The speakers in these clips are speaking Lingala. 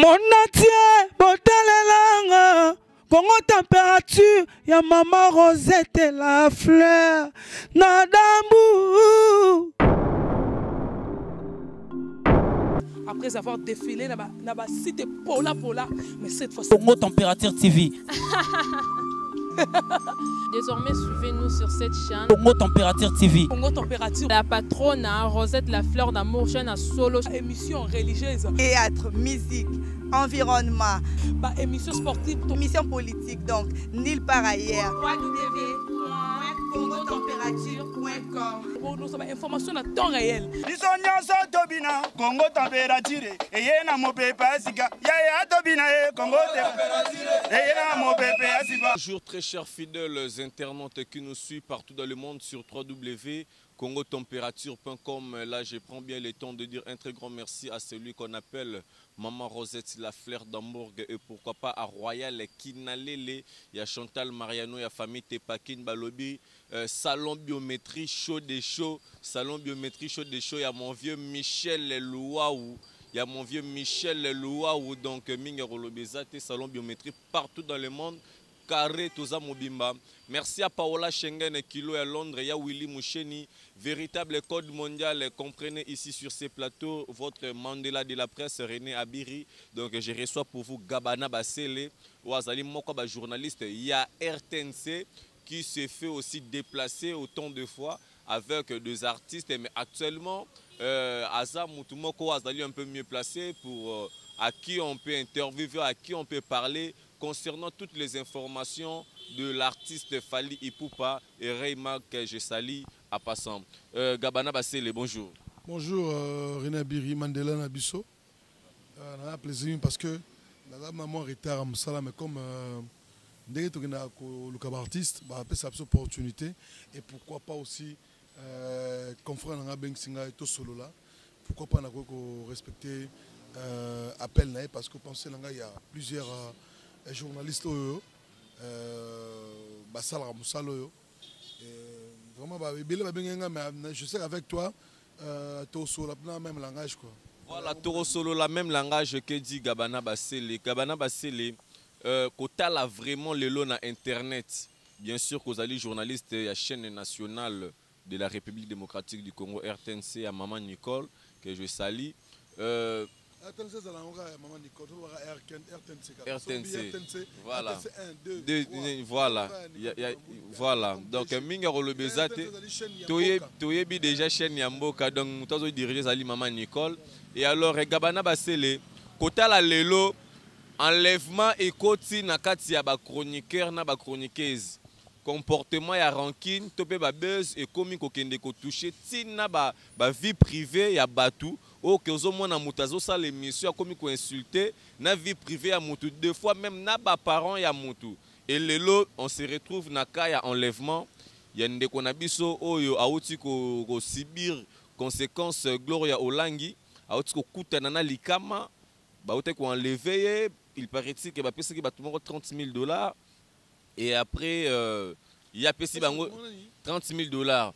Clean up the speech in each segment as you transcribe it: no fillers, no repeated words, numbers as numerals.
Monatie, botalelanga, Congo température, ya maman Rosette et la fleur, Nadambu. Après avoir défilé, na site Pola, mais cette fois Congo Température TV. Désormais, suivez-nous sur cette chaîne. Congo Température TV. Congo Température. La patronne, Rosette la fleur d'amour, chaîne à solo. émission religieuse. Théâtre, musique, environnement. Bah, émission sportive. Émission politique, donc nulle part ailleurs. www.congotempérature.com. Pour nous avoir information à temps réel. Congo Température. Et yena mo pepe asika. Ya tobina Congo Température. Bonjour très chers fidèles internautes qui nous suivent partout dans le monde sur www.congotempérature.com. Là, je prends bien le temps de dire un très grand merci à celui qu'on appelle Maman Rosette, la fleur d'Hambourg, et pourquoi pas à Royal Kinalele. Il y a Chantal Mariano, il y a famille Tepakin Balobi, salon biométrie chaud des chauds, salon biométrie chaud des chauds. Il y a mon vieux Michel Louaou. Il y a mon vieux Michel Louaou, donc Minga Rolobezate, salon biométrie partout dans le monde. Carré Toza Mobimba. Merci à Paola Schengen Kilo à Londres. Il y a Willy Moucheni, véritable code mondial. Comprenez ici sur ces plateaux votre Mandela de la presse René Abiri. Donc je reçois pour vous Gabana Basele, Ouazali Mokoba journaliste. Il y a RTNC qui se fait aussi déplacer autant de fois avec des artistes. Mais actuellement, Aza Moutoumoko Ouazali un peu mieux placé pour à qui on peut interviewer, à qui on peut parler concernant toutes les informations de l'artiste Fally Ipupa et Rayma que je salue à passant. Gabana Basele, bonjour. Bonjour René Abiri, Mandela Nabiso. On a plaisir parce que la maman retard à Moussala, mais comme dès que tu es un artiste, c'est une opportunité. Et pourquoi pas aussi, confrère dans Ben Singa et tout solo là, pourquoi pas respecter l'appel parce que pensez qu'il y a plusieurs journalistes vraiment je sais qu'avec toi tu as le même langage quoi. Voilà, tu as le même langage que dit Gabana Basele. Gabana Basele, quand tu as vraiment le lot sur internet, bien sûr que vous allez journaliste à la chaîne nationale de la République démocratique du Congo RTNC à Maman Nicole que je salue. RTNC, voilà. Voilà. Donc, Minga Rolobezate, Toyebi déjà chaîne Yamboka, donc nous avons dirigé Zali Maman Nicole. Et alors, Gabana Basele, Kota la Lelo, enlèvement et koti nakati ya ba chroniqueur na ba chroniqueuse. Comportement ya rancune, topé ba buzz et komi kokende ko toucher tina ba vie privée ya batu. Oh, que aux hommes na mutazo ça l'émission a commis ko insulter na vie privée ya mutu deux fois même na ba parents ya mutu. Et lelo on se retrouve na ka ya enlèvement. Ya ndeko na biso oyo auti ko subir conséquences Gloria Olangi, auti ko kutana na likama, ba auti ko enlever, il paraît-il que ba pesa ki ba tout 30 000 $. Et après, il y a payé 30 000 $.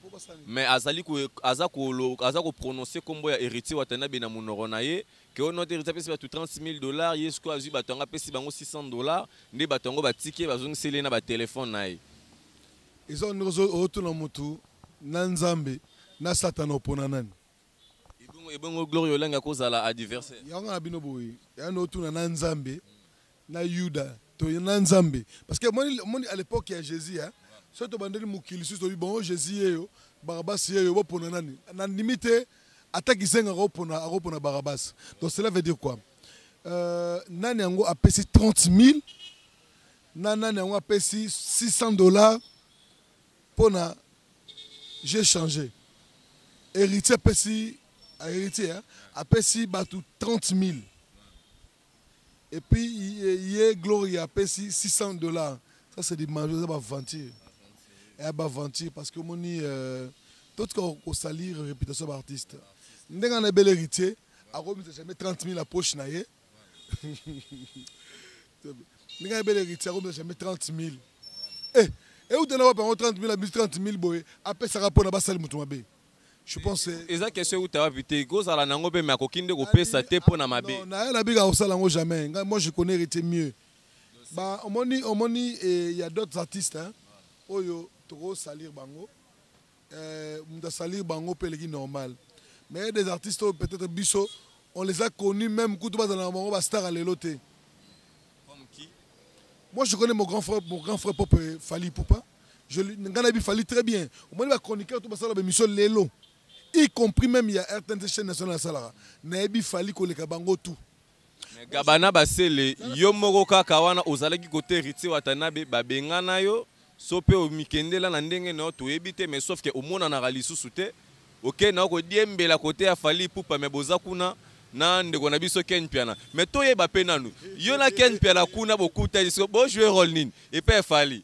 Mais Azali ko prononcer comme boya héritier watana bena monoronaye que on a héritier payé 30 000 $. Yesko azu batonga payé bango 600 $. Ne batongo batike bazongi sele na ba téléphone naye. Ils ont nous autour mutu nanzambe na satana opona nani. Ebongo Gloria Olangi akozala adversaire. Yanga bino boy. Ya no autour na nanzambe na Yuda. Parce que moi à l'époque il y a Jésus hein soit to bandeli mukili so bon Jésus yo Barabas yo pona nani na limite attaque isenga pona Barabas. Donc cela veut dire quoi nani yango a payé 30 000 nani yango a payé 600 $ pona j'ai changé héritier payé héritier a payé batu 30 000. Et puis, il y a Gloria payé 600 $. Ça, c'est des manches, ça va mentir. Elle va mentir parce que mon tout qu'on salir réputation d'artiste. Nous avons un bel héritier, à Rome, j'ai jamais 30 000 à poche. Nous avons un bel héritier, à Rome, j'ai jamais 30 000. Et où tu as 30 000 à 30 000 boy, après ça rapporte à Bassal Moutoumabé. Je pense eza question où tu as vite goza la nango pe mais akokinde ko pesa te pour na mabe. Non, na biga osalango jamais. Moi je connais était mieux. Bah omoni il y a d'autres artistes hein. Oyo trop salir bango. M'da salir bango pelegi normal. Mais il y a des artistes peut-être biso on les a connus même quand dans la bango ba star à l'éloté. Comme qui? Moi je connais mon grand frère Pop Fali Poupa. Je l'ai Fali très bien. Omoni ba chroniqueur tout ba sala ba mission lelo. Y compris même il y a RTNC chaîne nationale Salara. Naebi Fali koleka bango tout. Mais Gabana basele yo moko kaka wana ozalaki côté héritier watanabe babengana yo sope o mikende la na ndenge na to ebite mais sauf que au mona na lisusu te. OK na ko diembela côté ya Fali Poupa mais boza kuna na ndeko na biso Ken Piana. Mais to yeba pe nanu. Yo na Ken Piana kuna bokuta iso bo jouer rôle nini et pas Fali.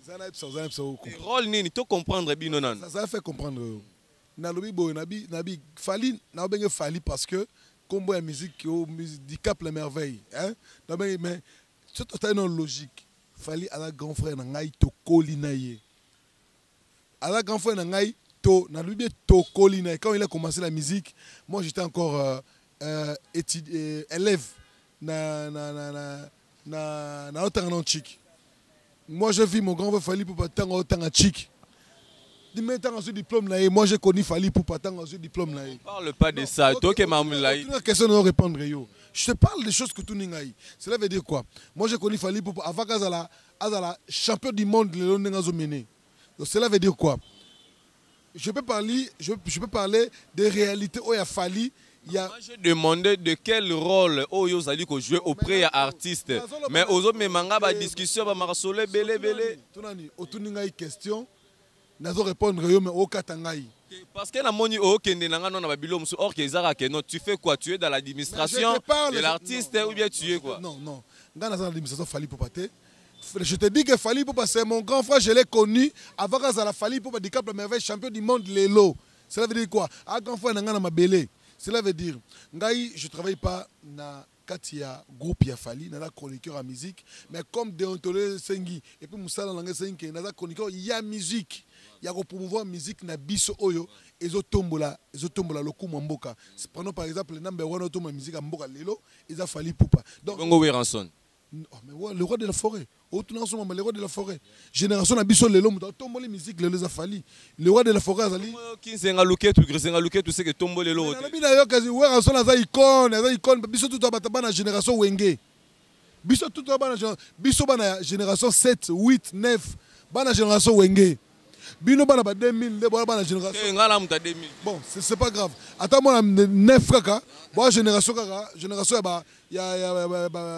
Rôle nini to comprendre bino nanu. Ça fait comprendre. Nalobi boy nabi Fali na benge Fali parce que combo la musique du Cap la merveille hein mais c'est totalement logique. Fali à la grand frère na ngai to kolinaye. À la grand frère na ngai to nalobi to kolinaye. Quand il a commencé la musique, moi j'étais encore élève na autant chic. Moi j'ai vu mon grand frère Fali pour pas tant autant chic. Diplôme là, moi j'ai connu Fali pour pas tant diplôme là. Parle pas de ça. Toi qui m'as dit. La question ne répondre yo. Je te parle des choses que tu n'as. Cela veut dire quoi? Moi j'ai connu Fali pour avant qu'Azala champion du monde le Nengazo mené. Donc cela veut dire quoi? Je peux parler des réalités où il y a Fali. Moi j'ai demandé de quel rôle Oyo Zali ko jouer auprès d'artistes. Mais aux autres manga ba discussion ba marasole belé. Tunani otuninga question. Nazo répondre yo mais au katangai. Parce que na moni o kende nanga non na babilo musu or que ezara que non tu fais quoi, tu es dans l'administration de l'artiste ou bien tu es quoi? Non. Dans l'administration Fali Poupa te. Je te dis que Fali Poupa c'est mon grand frère, je l'ai connu avant que ça la Fali Poupa du Cap la merveille champion du monde lelo. Cela veut dire quoi? A grand frère nanga na mabele. Cela veut dire ngai je travaille pas na Katia groupe ya Fali na chroniqueur en musique mais comme déontologue Sengi et puis Moussala nanga Sengi na chroniqueur ya musique. Il y a promouvoir musique na biso oyo ezotombola lokumu mboka. Prenons par exemple le number 1 automa musique à mboka lelo, ils a Fali Poupa. Donc Bongo Weranson. Mais ouais, le roi de la forêt. Autre dans ce moment le roi de la forêt. Génération na biso lelo muto tomboli musique lelo a Fali. Le roi de la forêt azali. Kinzenga luketu, Grisenga luketu c'est que tombole lo. Na bina yo kazi Weranson aza icône, biso tout abata na génération Wenge. Biso tout abana génération 7, 8, 9, bana génération Wenge. Bino bana ba 2000 de bana génération. Ngala muta 2000. Bon, c'est pas grave. Attends moi 9 kaka, bon génération ya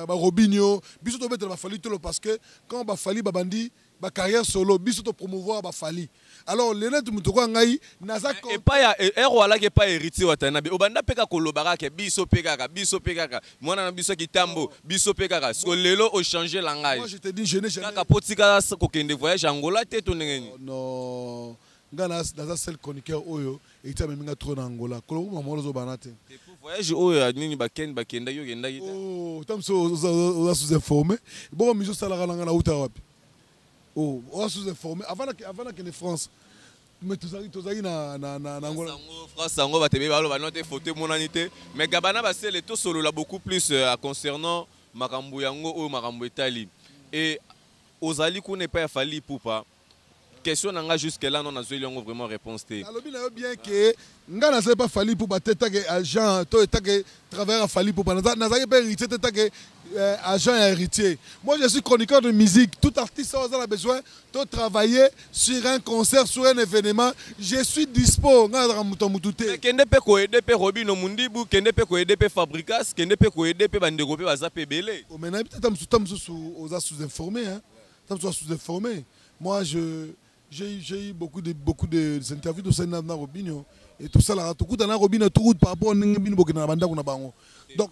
Robinho, biso to mettre ba Fali tolo parce que quand ba Fali ba bandi ba carrière solo, biso to promouvoir ba Fali. Alors les net muto kwa ngai naza et pas ya wala ke pas héritier watanabe. Obanda peka kolobaka ke biso pekaka. Mwana na biso kitambo, biso pekaka. Parce que lelo o changer langage. Moi je te dis je n'ai jamais. Kaka potika ko kende voyage Angola te to ngeni. Non. Ngana dans seul chroniqueur oyo et tu même trop na Angola. Kolobo mamolo zo banate. Pour voyage oyo nini bakenda yo genda ita. Oh, tamso za sous-informé. Bon miso salara ngana uta wapi. Oh, on sous-informé avant que les France mais tous na Angola. France Angola va te balo ba note photo monanité mais Gabana ba c'est tout solo là beaucoup plus concernant makambo yango ou makambo etali et ozali ko ne pas Fali Poupa. Question nanga jusque là non azeli yango vraiment réponse té. Alobi na yo bien que ngana c'est pas Fali Poupa teta que agent to eta que travailler à Fali Poupa na za pas héritier teta que agent et héritier. Moi je suis chroniqueur de musique, tout artiste a besoin de travailler sur un concert, sur un événement, je suis dispo ngana muto mututé. Kende pe ko aider pe Robino Mundibu, kende pe ko aider pe Fabricas, kende pe ko aider pe bandeko pe baza pe belé. Oh mais na peut-être aux sous-informés hein. Tam sous-informés. Moi j'ai eu beaucoup de interviews de Sena Robinho et tout ça là tout coup dans Robinho tout par rapport à Ningabino Bokina banda kuna bango. Donc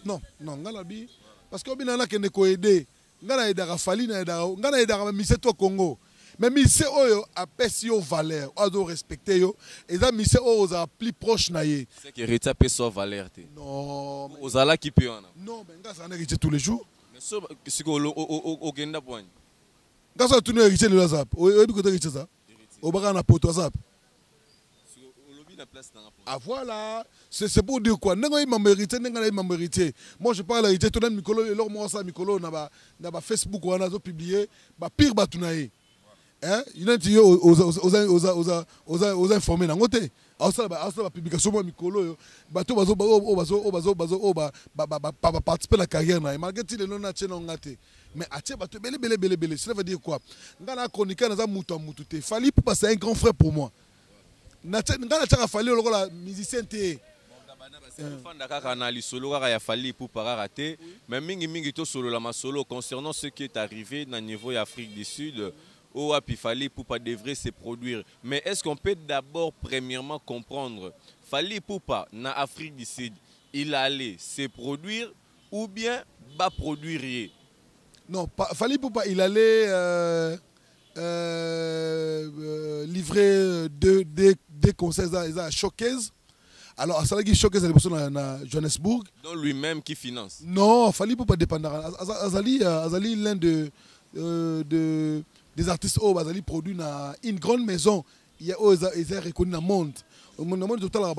non ngalabi parce que Robinho là kende ko aider ngana aidera Fali na ngana aidera mise to Congo mais mise oyo apesi yo valeur o do respecter yo et ça mise oyo za plus proche na ye c'est que Rita pe so valeur te non ozala ki pe ona non mais ngasa na héritier tous les jours mais so siko o genda point ngasa tu ne héritier le zap o bi ko héritier ça o baka na poto zap Ah voilà, c'est pour dire quoi? N'est-ce pas mérité, n'est-ce pas mérité. Moi je parle la vérité, tout le monde Mikolo, et leur moi ça Mikolo, on a Facebook, on a publié, bah pire batunaï. Hein? Il y a des aux informés dans côté. Alors la publication moi Mikolo, bateau participer à la carrière na. Malgré tout le nom na tient ngate. Mais atie bateau belé. Ça veut dire quoi? Ngana chroniqueur na za mutu mutu te. Fali pour passer un grand frère pour moi. Ngana tchaka Fali le la musicien te. Fanda kaka na li solo kaka ya Fali pour pas rater. Mais mingi to solo la ma solo concernant ce qui est arrivé dans niveau Afrique du Sud. Ou il fallait Poupa devrait se produire. Mais est-ce qu'on peut d'abord premièrement comprendre Fally Poupa en Afrique du Sud, il allait se produire ou bien va produire? Non, Fally Poupa, il allait livrer deux concerts à Showcase. Alors, à Salagi Showcase, il à Johannesburg. Donc lui-même qui finance? Non, Fally Poupa dépendant. Azali l'un des artistes au Bazali produit dans une grande maison. Il y a ils reconnu dans le monde. Au monde total là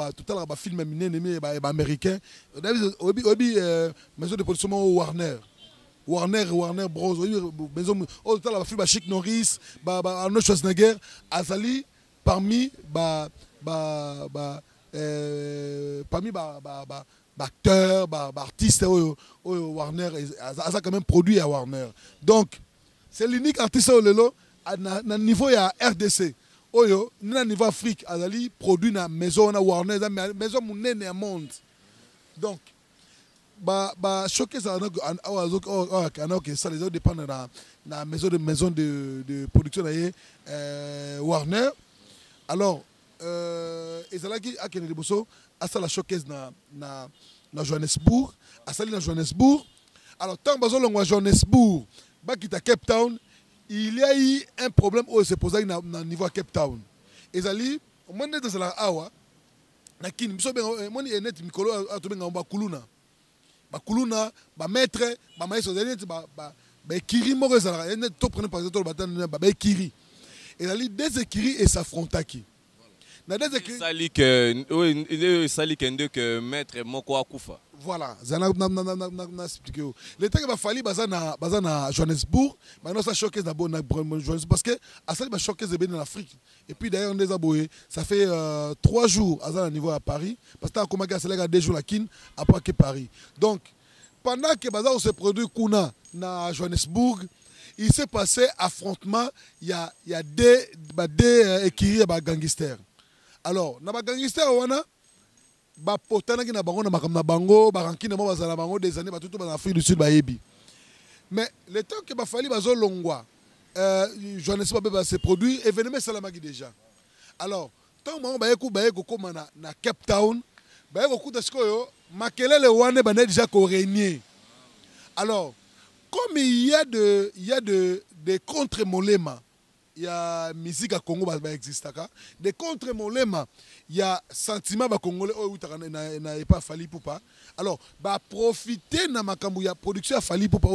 film américain. Maison de production Warner Bros. Maison au total film Chic Norris, Arnold Schwarzenegger, Azali parmi acteurs, artistes Warner a quand même produit à Warner. Donc c'est l'unique artiste à niveau de RDC. Oyo, à niveau Afrique, Azali produit na maison na Warner, maison mounene au monde. Donc, showcase ça les autres dépendent de la maison de production Warner. Alors, ezalaki akene de bosso asa la showcase na Johannesburg, asali na Johannesburg. Alors, tant bazolongo à Johannesburg, bakita Cape Town, il y a eu un problème où se posait na niveau Cape Town. Ezali, au moins de la awa, na kin, biso ben, moi ni net mikolo atobenga bakuluna. Bakuluna, ba maître, ba maître net ba kiri moko ezala, net to prendre par exemple batana ba kiri. Ezali des écrits et s'affrontaki. Na des écrits sali que sali que maître moko akufa. Voilà, na expliqué. Le temps que va falloir bazana Johannesburg, maintenant ça showcase na Johannesburg parce que à ça va showcase de en Afrique. Et puis d'ailleurs on les a boyé, ça fait 3 jours à niveau à Paris parce que comment ça là 2 jours à Kin après que Paris. Donc pendant que bazar se produit kuna na Johannesburg, il s'est passé affrontement, il y a des écuries gangsters. Alors, na gangsters wana ba potana ki na bango na makamna bango ba rankina mo bazala bango des années ba tout en Afrique du Sud ba yebi. Mais le temps que ba fali bazo longwa Johannesburg ba se produit événement salamaki déjà. Alors, tant bango ba yeko koma na Cape Town, ba yeko kuta sikoyo makelele wane ba na déjà ko régner. Alors, comme il y a des contre-molémas, il y a musique à Congo qui existe. Des contre-molémas, il y a sentiment à Congolais qui n'a pas Fally Poupa. Alors, profiter de la production à Fally Poupa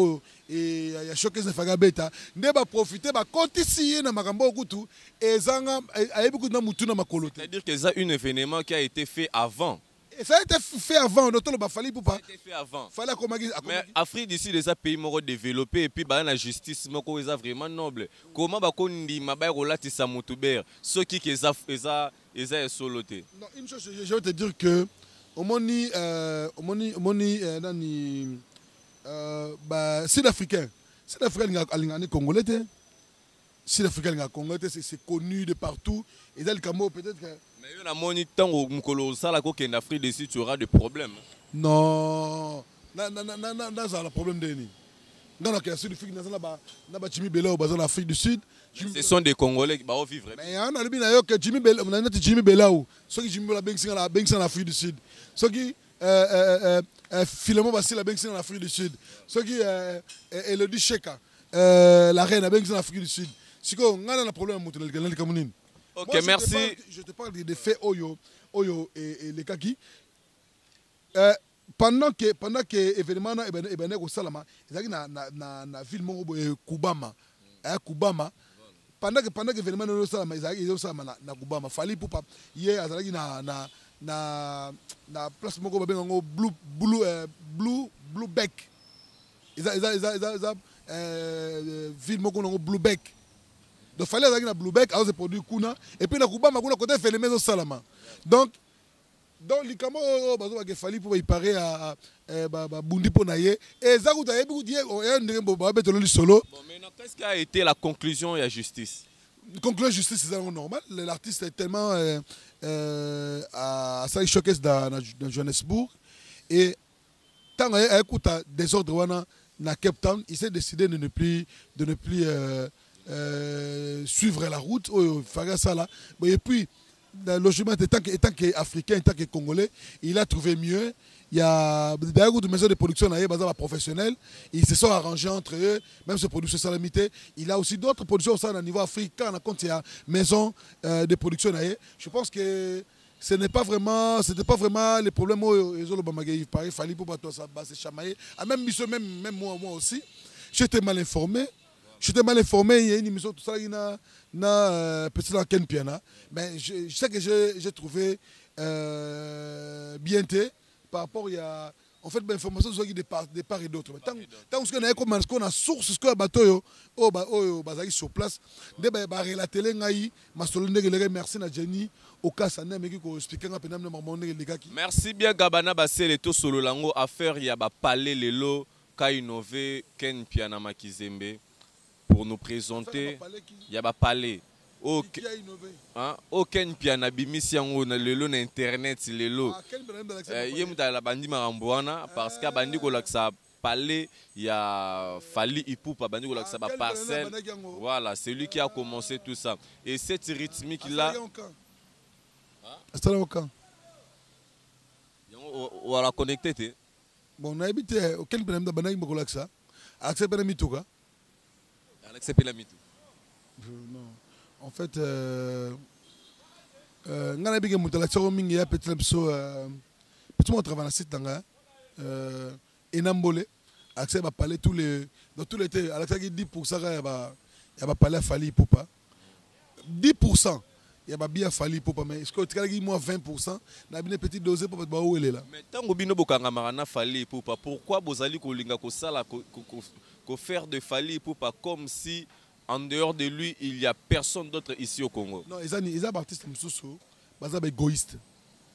et il y a Showcase de Fagabeta, ne va profiter de continuer dans Makambo Kutu et c'est-à-dire que c'est un événement qui a été fait avant. Ça a été fait avant, d'autres Fally Poupa. Ça a été fait avant. Mais Afrique d'ici, les pays m'ont développé et puis la justice est vraiment noble. Comment on dit que ça m'a ceux qui sont solotés. Non, une chose, je vais te dire que au moni Sud-Africain, Congolais, Sud-Africain Congolais, c'est connu de partout. Et là, le Camo peut-être que mais il y a un temps où en Afrique du Sud, tu auras des problèmes. Non, c'est le problème de nous. Dans la Sud-Afrique, en Afrique du Sud, ce sont des Congolais qui vont vivre. Mais il y a un Jimmy Belaou, ceux qui Jimmy en Afrique du Sud, ceux qui Philemon Basile en Afrique du Sud, ceux qui Elodie Cheka, la reine en Afrique du Sud. C'est quoi, on a un problème avec le Cameroun. Ok, moi, merci. Je te parle des faits Oyo et les Kaki. Pendant que l'événement est au Salama, il y a une ville Kubama. Kubama. pendant que événement no ça ils ont ça na Kubama Fally Ipupa hier azalaki na place moko ba benga blue Beck ils ville moko na Blue Beck donc Fally azalaki na Blue Beck a se produit kuna et puis na Kubama kuna côté phénomène au salama donc likambo bazo ba Fally Ipupa il paraît à bundi po na ye et za kuta yebi kudie o ndenge bo ba betolo solo. Bon maintenant qu'est-ce qui a été la conclusion et la justice? Conclusion justice c'est normal, l'artiste est tellement à ça showcase dans Johannesburg et tant à écouter désordre wana na Cape Town, il s'est décidé de ne plus suivre la route au faire ça là et puis le logement étant qu'Africain, étant que Congolais, il a trouvé mieux. Il y a d'ailleurs des maisons de production professionnelles. Ils se sont arrangés entre eux, même ce production salamité. Il a aussi d'autres productions au niveau africain. Quand il y a maison de production, je pense que ce n'est pas vraiment, les problèmes il fallait pour ça se chamailler. Même moi aussi, j'étais mal informé. Il y a une émission, tout ça, petit dans Ken Piana. Mais je sais que j'ai trouvé bien par rapport à. En fait, l'information soit de part et d'autre. Tant qu'on a source, ce qu'on a bateau, sur place, de relater les merci à Jenny, au cas où on a expliqué un peu les gars. Merci bien, Gabana Bassel et tout solo lango affaire il y a parlé lelo ka innové Ken Piana Makizembe pour nous présenter. Il y a parlé. Ken Piana bimisi yango na lelo na internet lelo. Yemuta la bandi marambouana parce que bandi ko laksa parler il y a Fally Ipupa bandi ko laksa ba parcelle. Voilà, c'est lui qui a commencé tout ça. Et cette rythmique là on l'a connecté. Bon, on a habité aucun problème de banane ko laksa. Accepter la mituka. Accepter la mitou. Non. En fait, ngana bige mutalaxo mingi ya petit lapso petit mo travail na site nga enambole accès va parler tous les dans tous les temps Alexa qui 10% ya ba parler Fally Ipupa 10% ya ba bien Fally Ipupa mais est-ce que tu as moi 20% na bine petit dosé pour ba où elle est là mais tango bino bokanga marana Fally Ipupa pourquoi bozali ko linga ko sala ko faire de Fally Ipupa comme si en dehors de lui, il n'y a personne d'autre ici au Congo. Non, ils sont artistes moussous, ils sont égoïstes.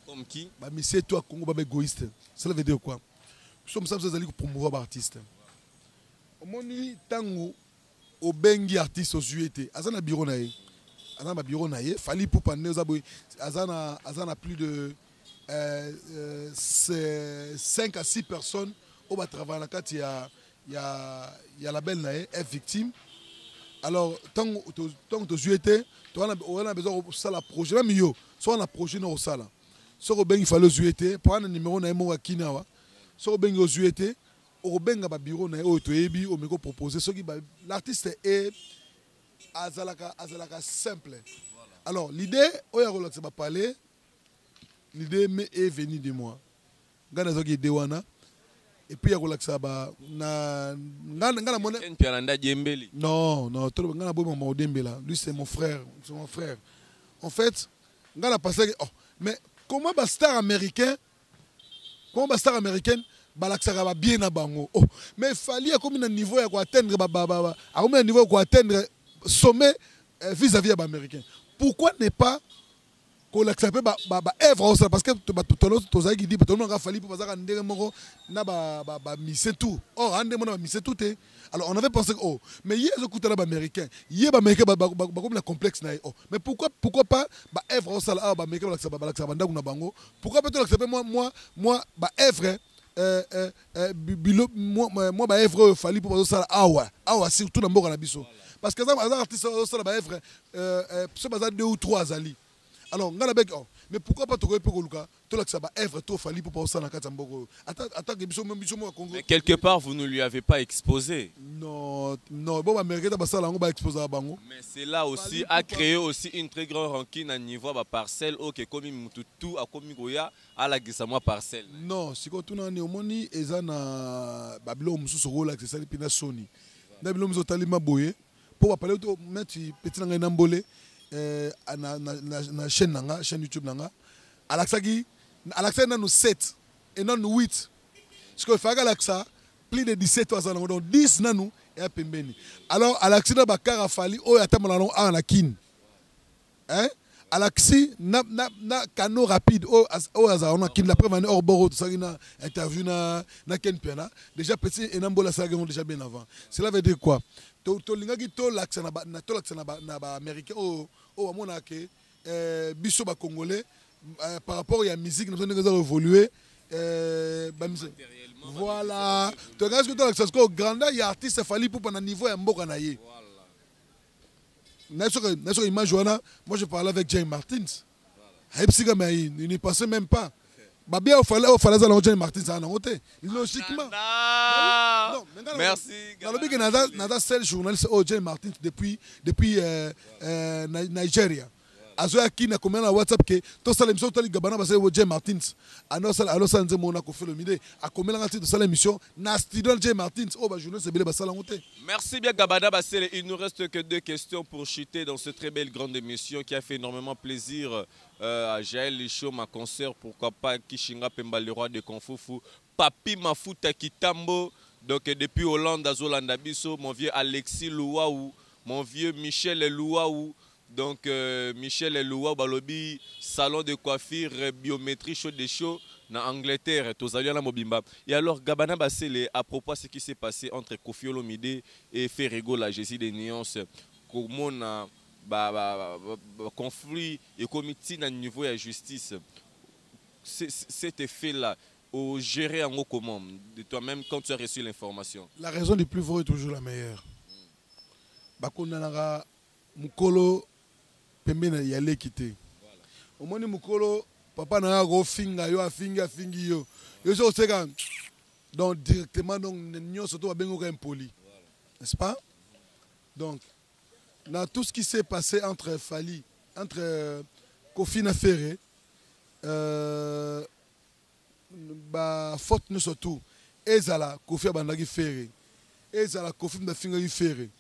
Comme qui? Mais c'est toi, Congo, ils sont égoïstes. Cela veut dire quoi? Nous sommes censés promouvoir les artistes. Au moins, tango, au bengi artistes aux UET, ils ont un bureau naïe. Ils ont un bureau naïe. Fally Ipupa, ils ont plus de 5 à 6 personnes qui travaillent dans le cadre. Il y a la belle naïe, est victime. Alors, tant que tu as été, on a besoin de ça, la projet. Même yo, soit on a projet dans ça. Soit il fallait aux UET, pour un numéro na Kinawa. Soit aux UET, au bureau na au toebi, au meko proposé. L'artiste est azalaka simple. Alors, l'idée, l'idée est venue de moi. Gana zoki dewana. Et puis il y a Ken Piana Djembeli. Non, lui c'est mon frère, En fait, mais comment un star américain balaksaka bien na bango. Oh, mais il fallait comme un niveau à atteindre un niveau à atteindre sommet vis-à-vis de l'américain. Pourquoi ne pas qu'on accepte œuvre parce que tout ça qui dit que a fallu pour passer tout. Or tout. Alors on avait pensé oh mais il y a ce côté là américain, il y a américain comme la complexe na oh mais pourquoi pas œuvre ça là américain pourquoi peut-on accepter moi œuvre moi œuvre fallu pour passer ça ah surtout dans mboka na biso parce que ça artiste ça là œuvre ce bazar 2 ou 3 ali. Alors, mais pourquoi pas mais quelque part, vous ne lui avez pas exposé. Non, mais c'est là aussi, a créé aussi une très grande rancune à niveau de parcelle. Ok, comme il tout a commis Goya, à la Gisama parcelle. Non, si tu as néomoni, ils ont Babylon Moussou rôle avec ça, Sony. Babylon Moussou Talima Boye. pour parler de mettre petit nanga nambole na chaîne YouTube nanga alaxagi na nous 7 et non nous 8 parce que faga alaxa plus de 17 ans donc 10 nanou et pembeni alors alaxina bakara fali o yatamala non a na kin hein alaxi na canot rapide o azarona kin la preuve hors bord tout ça na interview na ken piana déjà petit et nambola ça déjà bien avant cela veut dire quoi to lingaki to laxana na ba américain o amona ke biso ba congolais par rapport à la musique nous avons évolué voilà tu regardes ce que tu as grandeur il y a artiste fali pour un niveau et mboka na ye Naso image moi je parlais avec Jay Martins. Il n'y passait même pas. Babia au fallait Jay Martins à côté. Logiquement. Merci. Dans le but nada seul journaliste Jay Martins depuis Nigeria. Azoya qui na combien na WhatsApp que to sala émission to li gabana ba Jay Martins. Alors ça nze mona ko fait le midi. A combien la de sala émission na studio Jay Martins oh ba journaliste bele ba sala ngote. Merci bien Gabana Bassele. Il nous reste que 2 questions pour chuter dans cette très belle grande émission qui a fait énormément plaisir à Jaël Licho, ma concert, pourquoi pas Kishinga Pemba, le roi de Konfufu, Papi Mafuta Kitambo, donc depuis Hollande à Zolanda Bisso, mon vieux Alexis Louaou, mon vieux Michel Louaou, donc Michel Louaou, Balobi, salon de coiffure, biométrie, chaud des shows. En Angleterre, et alors Gabana Bassele, à propos de ce qui s'est passé entre Koffi Olomide et Ferrego, la Jésus des nuances, comment on a conflit et comité à niveau de la justice, cet effet-là, au gérer en haut comment, de toi-même quand tu as reçu l'information. La raison du plus vrai est toujours la meilleure. Bakonanaga Mukolo Pembena yale quitter. Au moins Mukolo papa n'a pas finga yo afingi yo so seka donc directement donc nous surtout à bengo impoli n'est-ce pas donc dans tout ce qui s'est passé entre Fali entre Koffi na Ferré ba faute nous surtout ezala Koffi abandaki Ferré ezala Koffi na finga Ferré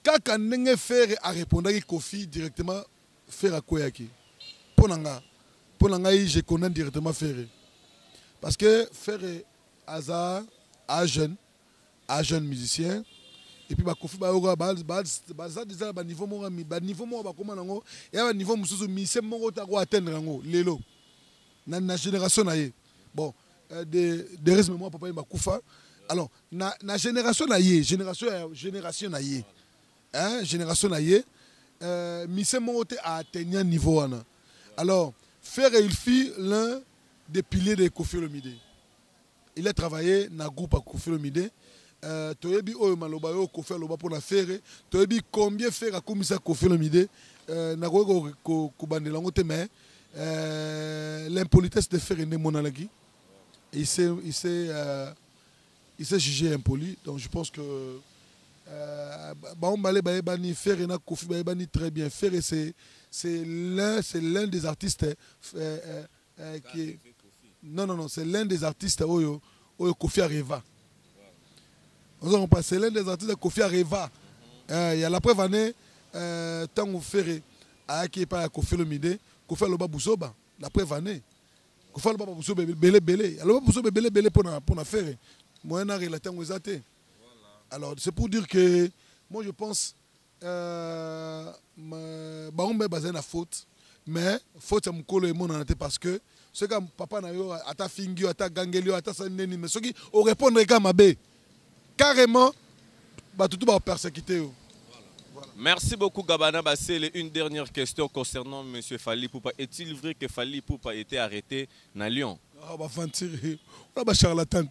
kaka ndenge Ferré a répondaki Koffi directement Ferré akoyaki. Pour nanga je connais directement Ferré parce que Ferré Aza a jeune musicien et puis Koffi déjà niveau mo ba koma nango et ba niveau mususu mise mo ta ko atteindre nango lelo na génération na ye bon de reste moi papa ba kufa alors na génération na ye génération na ye hein génération na ye mise mo te a atteindre niveau wana. Alors, Ferré, il fit l'un des piliers de Koffi Olomide. Il a travaillé dans le groupe à Koffi Olomide. Toyebi oyo maloba yo Koffi aloba pour la Ferré. Toyebi combien Ferré a commis ça Koffi Olomide. Na ko bandela ngote mais l'impolitesse de Ferré ne monalagi. Il s'est jugé impoli. Donc je pense que Ferré na Koffi bani très bien. Ferré c'est l'un des artistes qui non c'est l'un des artistes oyo Koffi arriva. C'est l'un des artistes de Koffi arriva. Il y a la preuve année tant Ferré a qui est pas Koffi Olomide Koffi aloba busoba la preuve année Koffi aloba busoba belé aloba busoba belé pour na Ferré moi na relater ngozate. Alors c'est pour dire que moi je pense baombe basé na faute mais faute ya mukolo et mon parce que ce que papa na yo ata fingio ata gangelio ata saneni mais ce qui au répondre comme abe carrément ba tout ba persécuter yo. Merci beaucoup Gabana Bassele. Une dernière question concernant M. Fally Ipupa. Est-il vrai que Fally Ipupa a été arrêté à Lyon? Ah bah fantir, on a charlatan.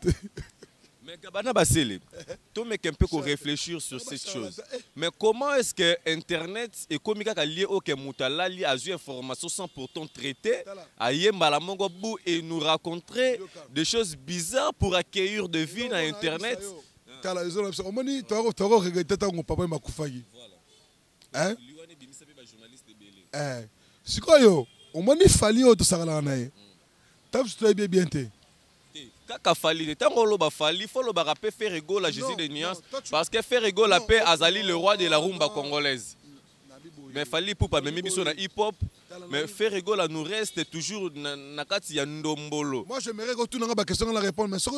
Mais Gabana Bassele, tout mec un peu réfléchir sur cette chose. Mais comment est-ce que Internet et Komika lié au Kemoutala lié à une information sans pourtant traiter à Yembalamongobu et nous raconter des choses bizarres pour accueillir de vie dans Internet? Hein? Sikoyo, on m'a dit Fally au to sakala nae. Tape tu bien bien te. kaka fali tant que loba fali faut loba rapper faire ego la Jésus de nuances parce que faire ego la paix azali le roi de la rumba congolaise mais fali pour pas même biso na hip hop mais faire ego la nous reste toujours na kati ya ndombolo. Moi j'aimerais que tu n'as pas question à la répondre mais sur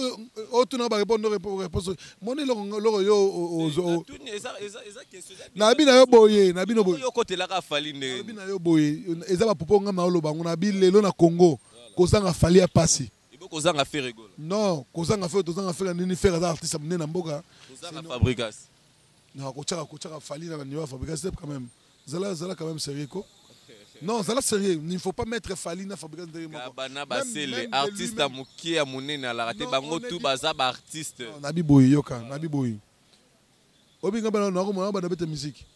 tu n'as pas répondre réponse mon lo yo nabi na yo boye nabi no boye yo côté la ka fali ne nabi na yo boye eza ba popo ngama lo bango na bi lelo na Congo kozanga fali ya pasi kozanga faire ego non kozanga faire tozanga faire nini faire za artiste mné na mboka kozanga fabrication non kochaka fali na niveau fabrication quand même zala quand même sérieux ko non zala sérieux il ne faut pas mettre fali na fabrication derrière moi bana basé les artistes à mukie à monena la raté bango tout baza ba artiste nabi boy yoka nabi boy obinga bana na ko mona bana bete musique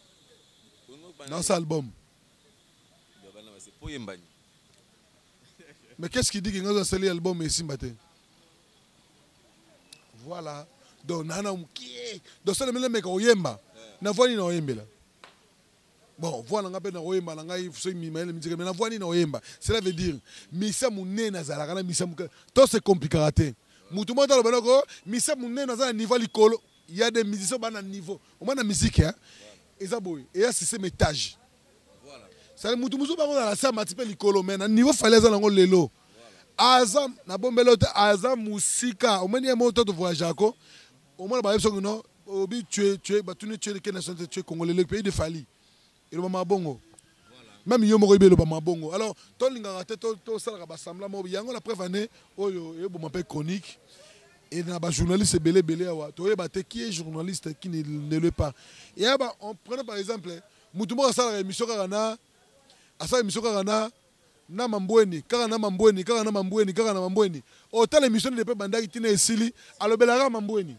dans cet album bana basé po yembani. Mais qu'est-ce qu'il dit qu'il a scellé l'album et Simbaté? Voilà. Donc, nana moukié. Donc, ça, le mec au Yemba. Na voix ni na Oyemba là. Bon, voilà, on appelle na Oyemba. On a eu ce mimel, mais na voix ni na Oyemba. Cela veut dire, misa mouné na zala, misa mouké. Tout c'est compliqué à rater. Moutouma dans le banoko, misa mouné na zala niveau l'icolo. Il y a des musiciens qui ont niveau. Au moins la musique, hein. Et ça boy. Et là, c'est ce métage. Ça mutu musu bango na sa matipe likolo mais na niveau fallait za nango lelo azam na bombelo te azam musika omeni ya moto to voyage ako omona ba yebso no obi tu ba tu ne tu es kenation tu es congolais le pays de Fali et le mama bongo même yo moko ibelo ba mabongo alors to linga te to sala ba sambla mo yango la preuve année oyo e bo m'appelle chronique et na ba journaliste belé awa to yeba te qui est journaliste qui ne le pas et ba on prend par exemple mutu mo sala émission kana asa émission kana na mambweni kaka na mambweni kaka na mambweni kaka na mambweni autant l'émission de pe bandaki tina esili alobelaka mambweni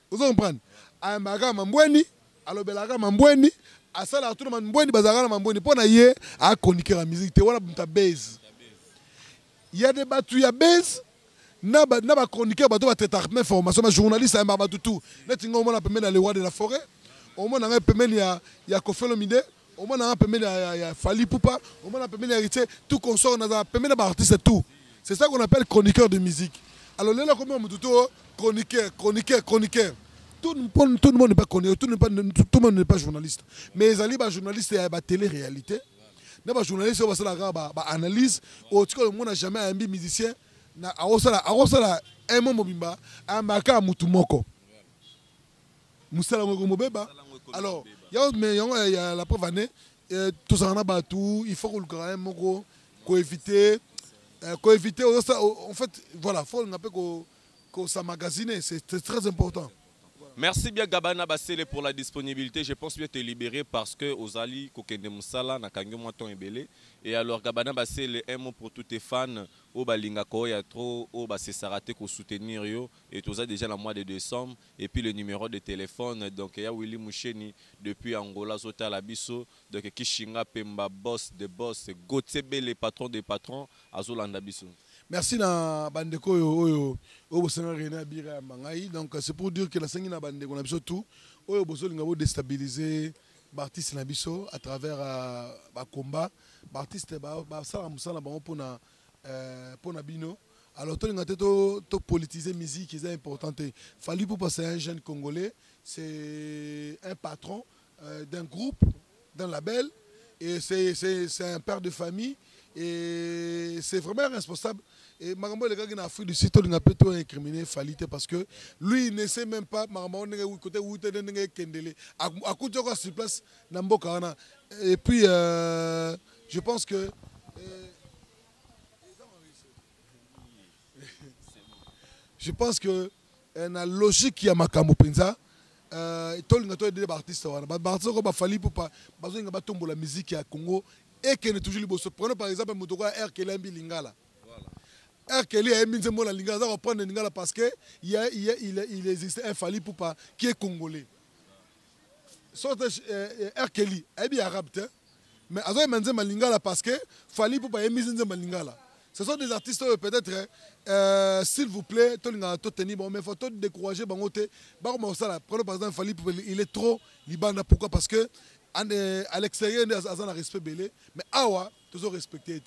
vous comprenez ayambaka mambweni alobelaka mambweni asala tout mambweni bazaka na mambweni pona ye a chroniquer la musique te wana bunta base il y a des batu ya base na ba chroniquer bato ba traiter information ma journaliste ayamba batu tout netinga au moins la pemene le roi de la forêt au moins na pemene ya Kofelomide au moins on a permis de Fali Poupa, au moins on a permis d'hériter tout consort, on a permis d'artiste tout. C'est ça qu'on appelle chroniqueur de musique. Alors là, comment on dit chroniqueur. Tout le monde n'est pas chroniqueur, tout le monde n'est pas journaliste. Mais les alibas journalistes, il y a la télé-réalité. Les journalistes, on va faire analyse. Au tout cas, le monde n'a jamais un musicien. Un moment, un maka mutumoko. Moussala Mobeba. Alors, il y a la preuve année, tout ça en a battu, il faut quand même éviter, en fait, voilà, il faut qu'on s'emmagasine, c'est très important. Merci bien Gabana Bassele pour la disponibilité. Je pense bien te libérer parce que Ozali Kokende Moussala na kangi moton ebele. Et alors Gabana Bassele, un mot pour tous tes fans au balinga ko ya trop au bas c'est saraté ko soutenir yo et tout ça déjà le mois de décembre et puis le numéro de téléphone donc il y a Willy Moucheni depuis Angola Zota Labiso donc Kishinga Pemba boss de boss Gauthier Bele patron des patrons Azolanda Biso. Merci na bandeko oyo bosenga René Bira Mangai donc c'est pour dire que la sengi na bandeko na biso tout oyo bozolinga bo déstabiliser artiste na biso à travers ba combat artiste ba sala musala bango pona bino alors tolinga to politiser musique c'est important Fali Poupa c'est un jeune congolais c'est un patron d'un groupe d'un label et c'est un père de famille et c'est vraiment responsable. Et Marambo les gars qui en Afrique du Sud, on a plutôt incriminé Falite parce que lui il ne sait même pas Marambo côté où il est kendele. À côté de sur place Namboka. Et puis je pense que la logique qui a Makambo Penza tout le monde des artistes artistes comme Fali Poupa besoin de tomber la musique à Congo et qui est toujours libre. Prenons par exemple Mutoko R Kelembi Lingala. R Kelly a mis la Lingala, on va prendre Lingala parce que il existe un Fali Poupa qui est congolais. R Kelly est bien arabe, mais Azo Menze Malingala parce que Fali Poupa est mis en Lingala. Ce sont des artistes peut-être, s'il vous plaît, mais il faut décourager. Prenons par exemple Fali Poupa, il est trop libanais. Pourquoi? Parce que à l'extérieur, il y a un respect belé, mais awa, toujours respecté.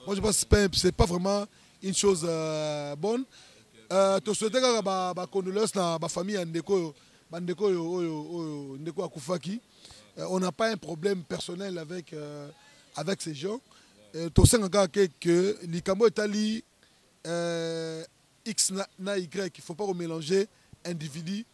Moi je pense que ce n'est pas vraiment une chose bonne. Tu souhaites que condoléances na la famille Ndeko Akufaki. On n'a pas un problème personnel avec ces gens. Tu sais que l'Ikambo est allé X na Y, il ne faut pas mélanger individu.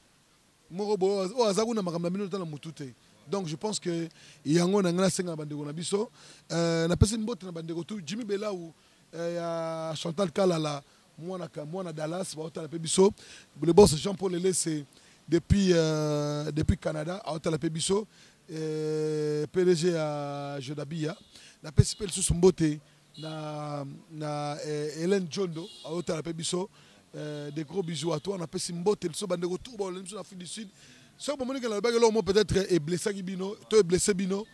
Donc je pense que yango nangana senga bandeko na biso na pesi mbote na bandeko tu Jimmy Belaou ya Chantal Kalala mwana Dallas ba otala pe biso le boss Jean-Paul Lele c'est depuis Canada a otala pe biso PDG à Jodabia na pesi pe sous mbote na Hélène Jondo a otala pe biso des gros bisous à toi na pesi mbote so bandeko tout ba na Afrique du Sud. Ce que je veux peut-être est blessé bino, toi blessé bino,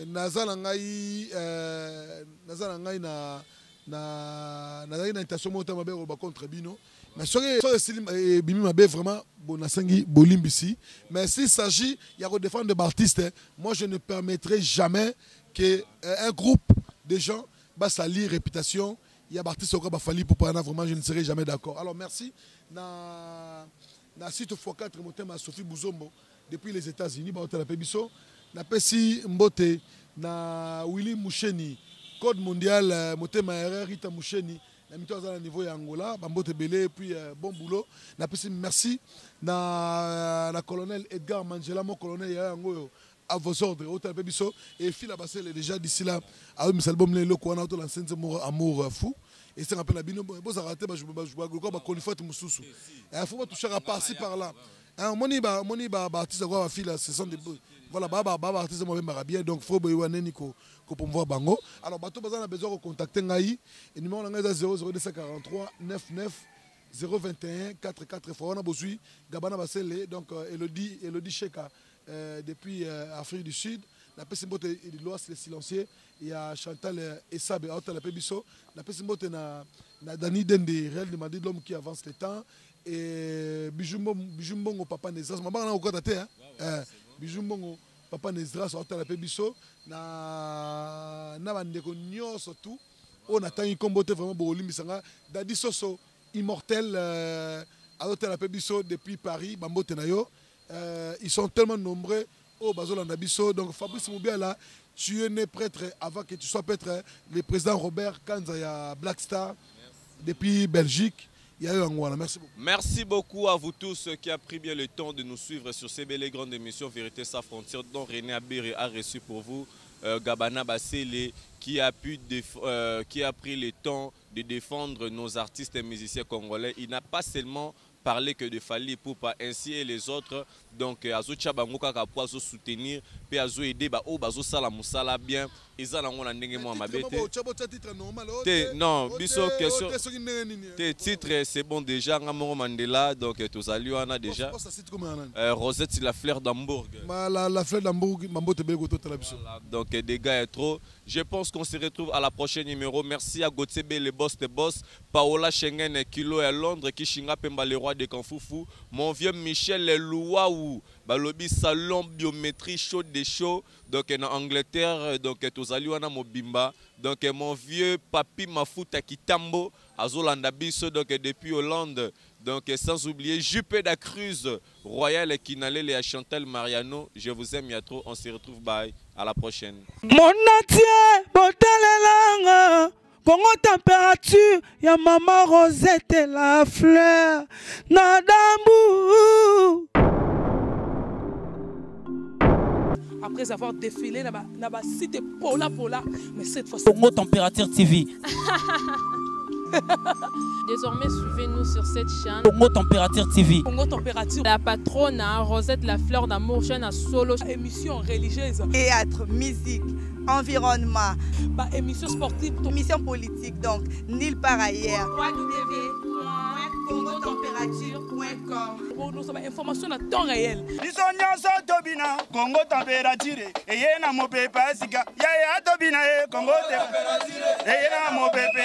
nazala ngai na intention monter mabe au contre bino, mais ce que bimi mabe vraiment bonasangi bolimbisi, mais s'il s'agit il y a défendre des artistes, moi je ne permettrai jamais que un groupe de gens va salir réputation, il y a artistes qui va falloir pour parler vraiment je ne serai jamais d'accord. Alors merci na site x4 motema Sophie Bouzombo depuis les États-Unis ba hôtel Pebiso na pesi mbote na Willy Moucheni code mondial motema Rita Moucheni na mito za niveau ya Angola ba mbote belé puis bon boulot na pesi merci na colonel Edgar Mangela mon colonel ya ngoyo à vos ordres hôtel Pebiso et Phil Abassel déjà d'ici là a eu album le ko na to la scène amour fou. Et c'est un peu la bino, bon ça raté, je vais qualifier tout moussou. Il faut pas toucher à par-ci par-là. Moni artiste quoi fille ce sont des voilà artiste moi même bien donc faut boyane niko ko pour voir bango. Alors bato bazana besoin de contacter ngai et numéro nga 00243 99 021 44 fois on a besoin Gabana Basele donc Elodie Cheka depuis Afrique du Sud. La Pessimbote et l'Ouest les silencieux, il y a Chantal Essabe à la Pébiso, la Pessimbote na Dani Dende, réel de Madrid, l'homme qui avance le temps, et Bijumbongo Papa Nezras, ma mère n'a aucun daté, Bijumbongo Papa Nezras à la Pébiso, na Bandeko Nyo surtout, on attend une combote vraiment pour Olimbisanga, Dadi Soso, immortel à la Pébiso depuis Paris, Bambo Tenayo, ils sont tellement nombreux. Oh, donc Fabrice Moubiala, tu es né prêtre avant que tu sois prêtre. Le président Robert Kanzaya Black Star, depuis Belgique, il y a eu Angola. Merci beaucoup. Merci beaucoup à vous tous qui a pris bien le temps de nous suivre sur ces belles grandes émissions Vérité sans frontières, dont René Abiré a reçu pour vous Gabana Basele qui a pris le temps de défendre nos artistes et musiciens congolais. Il n'a pas seulement parler que de Fally Ipupa ainsi et les autres donc azo tchabango kaka pour azo soutenir puis azo aider ba o bazo sala musala bien ezala ngona ndenge mo mabete non biso question te titre c'est bon déjà Ngamoro Mandela donc tozali wana déjà Rosette la fleur d'Hambourg la fleur d'Hambourg mambo te bego tota la biso donc des gars est trop. Je pense qu'on se retrouve à la prochaine numéro. Merci à Gauthier B, le boss de boss, Paola Schengen Kilo à Londres qui chinga Pemba le roi de Kanfoufou, mon vieux Michel Louaou, balobi salon biométrie chaud des shows donc en Angleterre donc tous aliwana mobimba donc mon vieux papi Mafuta Kitambo azolanda biso donc depuis Hollande donc sans oublier Juppé da Cruz Royal Kinalele et Chantal Mariano. Je vous aime, à trop, on se retrouve, bye, à la prochaine. Mon atier, botelelanga, Congo température, ya maman Rosette la fleur, nadambu. Après avoir défilé dans la cité Pola, mais cette fois-ci... Congo Température TV. Désormais, suivez-nous sur cette chaîne. Congo Température TV. Congo Température. La patronne Rosette la fleur d'amour, chaîne à solo. Émission religieuse. Théâtre, musique, environnement. Bah, émission sportive. Émission politique, donc nulle part ailleurs. www.congotempérature.com. Pour nous avoir information à temps réel. Congo Température. Et y a mon pépé, Congo Température. Et y a mon pépé,